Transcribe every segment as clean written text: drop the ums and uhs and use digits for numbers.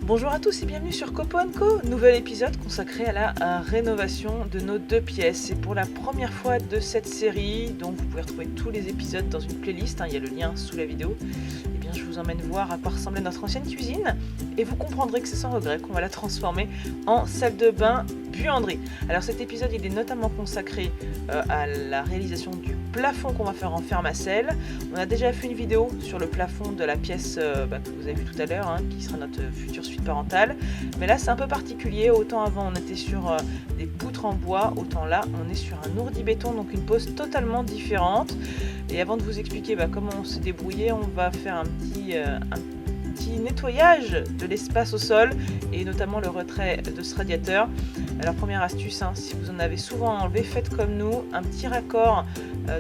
Bonjour à tous et bienvenue sur Copo & Co, nouvel épisode consacré à la rénovation de nos deux pièces. C'est pour la première fois de cette série, donc vous pouvez retrouver tous les épisodes dans une playlist, il y a le lien sous la vidéo. Et bien je vous emmène voir à quoi ressemblait notre ancienne cuisine et vous comprendrez que c'est sans regret qu'on va la transformer en salle de bain buanderie. Alors cet épisode il est notamment consacré à la réalisation du plafond qu'on va faire en fermacelle. On a déjà fait une vidéo sur le plafond de la pièce que vous avez vu tout à l'heure, qui sera notre future suite parentale. Mais là c'est un peu particulier, autant avant on était sur des poutres en bois, autant là on est sur un ourdi béton, donc une pose totalement différente. Et avant de vous expliquer comment on s'est débrouillé, on va faire un petit nettoyage de l'espace au sol et notamment le retrait de ce radiateur. Alors première astuce, si vous en avez souvent enlevé, faites comme nous, un petit raccord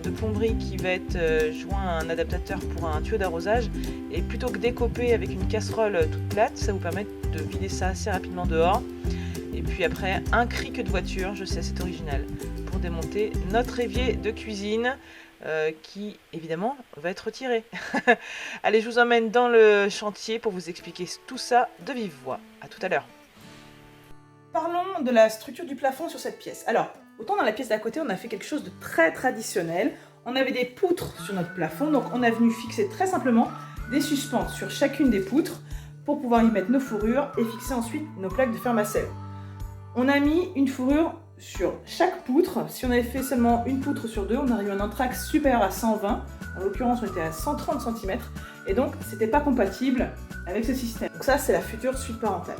de plomberie qui va être joint à un adaptateur pour un tuyau d'arrosage, et plutôt que décoper avec une casserole toute plate, ça vous permet de vider ça assez rapidement dehors. Et puis après un cric de voiture, je sais c'est original, pour démonter notre évier de cuisine qui évidemment va être retiré. Allez, je vous emmène dans le chantier pour vous expliquer tout ça de vive voix. À tout à l'heure. Parlons de la structure du plafond sur cette pièce. Alors, autant dans la pièce d'à côté, on a fait quelque chose de très traditionnel. On avait des poutres sur notre plafond, donc on est venu fixer très simplement des suspentes sur chacune des poutres pour pouvoir y mettre nos fourrures et fixer ensuite nos plaques de fermacelle. On a mis une fourrure sur chaque poutre. Si on avait fait seulement une poutre sur deux, on arrive à un entraxe supérieur à 120. En l'occurrence, on était à 130 cm et donc c'était pas compatible avec ce système. Donc ça, c'est la future suite parentale.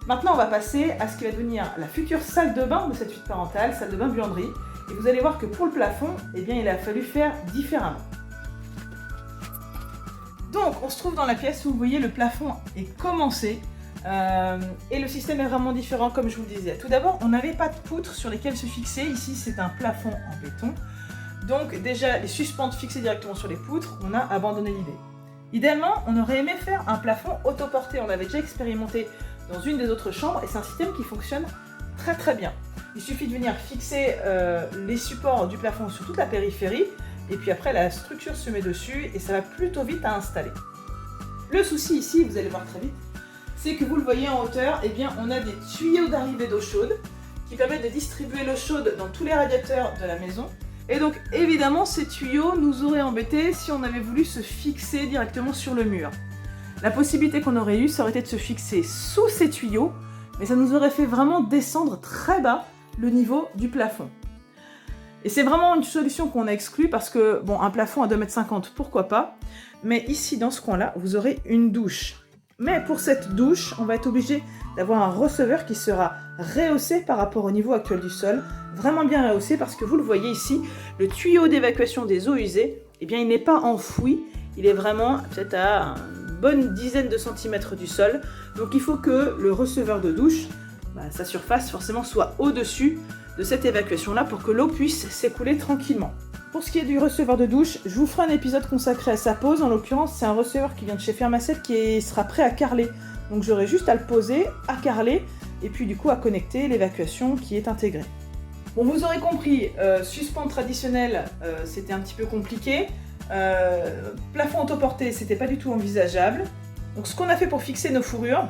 Maintenant, on va passer à ce qui va devenir la future salle de bain de cette suite parentale, salle de bain buanderie. Et vous allez voir que pour le plafond, il a fallu faire différemment. Donc, on se trouve dans la pièce où vous voyez le plafond est commencé. Et le système est vraiment différent, comme je vous le disais. Tout d'abord, on n'avait pas de poutres sur lesquelles se fixer. Ici, c'est un plafond en béton. Donc, déjà, les suspentes fixées directement sur les poutres, on a abandonné l'idée. Idéalement, on aurait aimé faire un plafond autoporté. On avait déjà expérimenté dans une des autres chambres et c'est un système qui fonctionne très très bien. Il suffit de venir fixer les supports du plafond sur toute la périphérie et puis après, la structure se met dessus et ça va plutôt vite à installer. Le souci ici, vous allez voir très vite, c'est que vous le voyez en hauteur, on a des tuyaux d'arrivée d'eau chaude qui permettent de distribuer l'eau chaude dans tous les radiateurs de la maison. Et donc évidemment ces tuyaux nous auraient embêtés si on avait voulu se fixer directement sur le mur. La possibilité qu'on aurait eue, ça aurait été de se fixer sous ces tuyaux, mais ça nous aurait fait vraiment descendre très bas le niveau du plafond. Et c'est vraiment une solution qu'on a exclue parce que, un plafond à 2,50 m, pourquoi pas, mais ici dans ce coin-là, vous aurez une douche. Mais pour cette douche, on va être obligé d'avoir un receveur qui sera rehaussé par rapport au niveau actuel du sol, vraiment bien rehaussé parce que vous le voyez ici, le tuyau d'évacuation des eaux usées, il n'est pas enfoui, il est vraiment peut-être à une bonne dizaine de centimètres du sol. Donc il faut que le receveur de douche, sa surface forcément soit au-dessus de cette évacuation-là pour que l'eau puisse s'écouler tranquillement. Pour ce qui est du receveur de douche, je vous ferai un épisode consacré à sa pose. En l'occurrence, c'est un receveur qui vient de chez Fermacelle qui sera prêt à carreler. Donc j'aurai juste à le poser, à carreler, et puis du coup à connecter l'évacuation qui est intégrée. Bon, vous aurez compris, suspente traditionnelle, c'était un petit peu compliqué. Plafond autoporté, c'était pas du tout envisageable. Donc ce qu'on a fait pour fixer nos fourrures,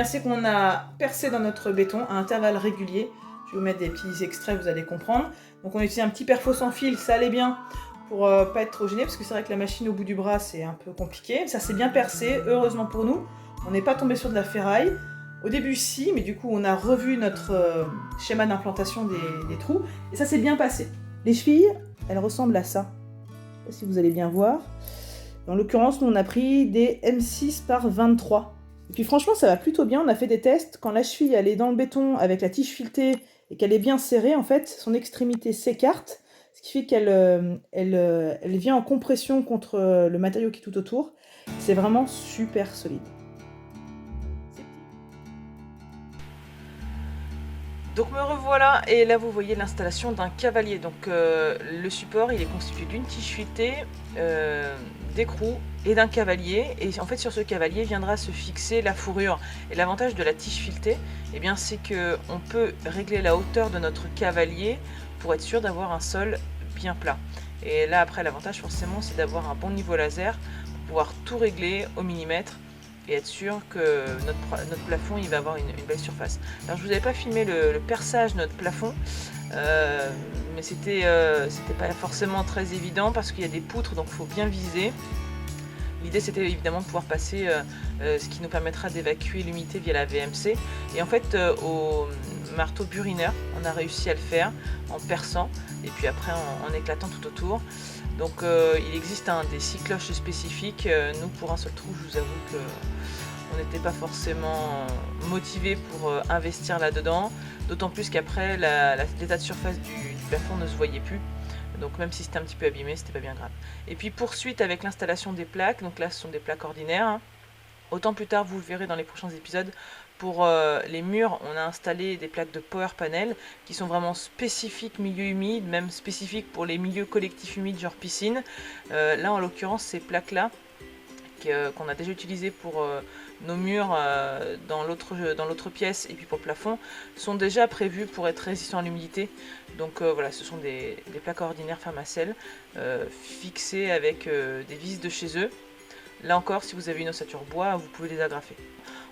c'est qu'on a percé dans notre béton à intervalles réguliers. Je vais vous mettre des petits extraits, vous allez comprendre. Donc on a utilisé un petit perfo sans fil, ça allait bien pour pas être trop gêné, parce que c'est vrai que la machine au bout du bras c'est un peu compliqué. Ça s'est bien percé, heureusement pour nous. On n'est pas tombé sur de la ferraille. Au début si, mais du coup on a revu notre schéma d'implantation des trous, et ça s'est bien passé. Les chevilles, elles ressemblent à ça. Je ne sais pas si vous allez bien voir. En l'occurrence, nous on a pris des M6 par 23. Et puis franchement ça va plutôt bien, on a fait des tests. Quand la cheville elle est dans le béton avec la tige filetée et qu'elle est bien serrée, en fait, son extrémité s'écarte, ce qui fait qu'elle vient en compression contre le matériau qui est tout autour. C'est vraiment super solide. Donc me revoilà, et là vous voyez l'installation d'un cavalier. Donc le support il est constitué d'une tige filetée, d'écrou et d'un cavalier, et en fait sur ce cavalier viendra se fixer la fourrure. Et l'avantage de la tige filetée, c'est que on peut régler la hauteur de notre cavalier pour être sûr d'avoir un sol bien plat. Et là après l'avantage forcément c'est d'avoir un bon niveau laser pour pouvoir tout régler au millimètre et être sûr que notre plafond il va avoir une belle surface. Alors je vous avais pas filmé le perçage de notre plafond, mais c'était pas forcément très évident parce qu'il y a des poutres, donc il faut bien viser. L'idée c'était évidemment de pouvoir passer ce qui nous permettra d'évacuer l'humidité via la VMC. Et en fait au marteau burineur on a réussi à le faire en perçant et puis après en éclatant tout autour. Donc il existe des scie cloches spécifiques. Nous pour un seul trou je vous avoue que on n'était pas forcément motivé pour investir là-dedans. D'autant plus qu'après l'état de surface du plafond ne se voyait plus. Donc même si c'était un petit peu abîmé, c'était pas bien grave. Et puis poursuite avec l'installation des plaques, donc là ce sont des plaques ordinaires, hein. Autant plus tard vous le verrez dans les prochains épisodes. Pour les murs, on a installé des plaques de power panel qui sont vraiment spécifiques milieu humide, même spécifiques pour les milieux collectifs humides genre piscine. Là en l'occurrence ces plaques là qu'on a déjà utilisées pour nos murs dans l'autre pièce et puis pour le plafond sont déjà prévues pour être résistants à l'humidité. Donc voilà, ce sont des plaques ordinaires Fermacell fixées avec des vis de chez eux. Là encore, si vous avez une ossature bois, vous pouvez les agrafer.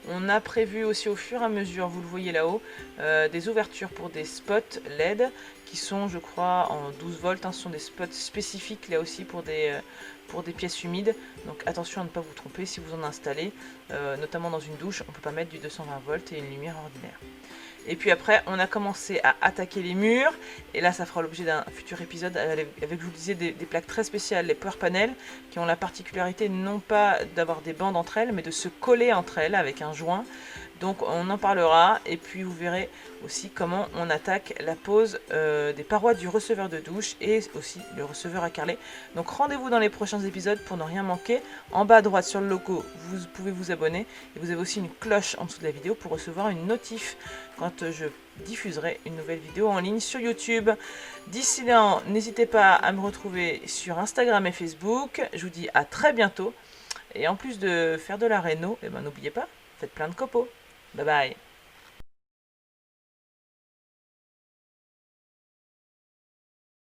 On a prévu aussi au fur et à mesure, vous le voyez là-haut, des ouvertures pour des spots LED qui sont, je crois, en 12 volts. Hein, ce sont des spots spécifiques là aussi pour des pièces humides. Donc attention à ne pas vous tromper si vous en installez, notamment dans une douche, on ne peut pas mettre du 220 volts et une lumière ordinaire. Et puis après, on a commencé à attaquer les murs. Et là, ça fera l'objet d'un futur épisode avec, je vous le disais, des plaques très spéciales, les power panels, qui ont la particularité non pas d'avoir des bandes entre elles, mais de se coller entre elles avec un joint. Donc on en parlera. Et puis vous verrez aussi comment on attaque la pose des parois du receveur de douche et aussi le receveur à carreler. Donc rendez-vous dans les prochains épisodes pour ne rien manquer. En bas à droite sur le logo, vous pouvez vous abonner. Et vous avez aussi une cloche en dessous de la vidéo pour recevoir une notif quand je diffuserai une nouvelle vidéo en ligne sur YouTube. D'ici là, n'hésitez pas à me retrouver sur Instagram et Facebook. Je vous dis à très bientôt. Et en plus de faire de la réno, n'oubliez pas, faites plein de copeaux. Bye bye.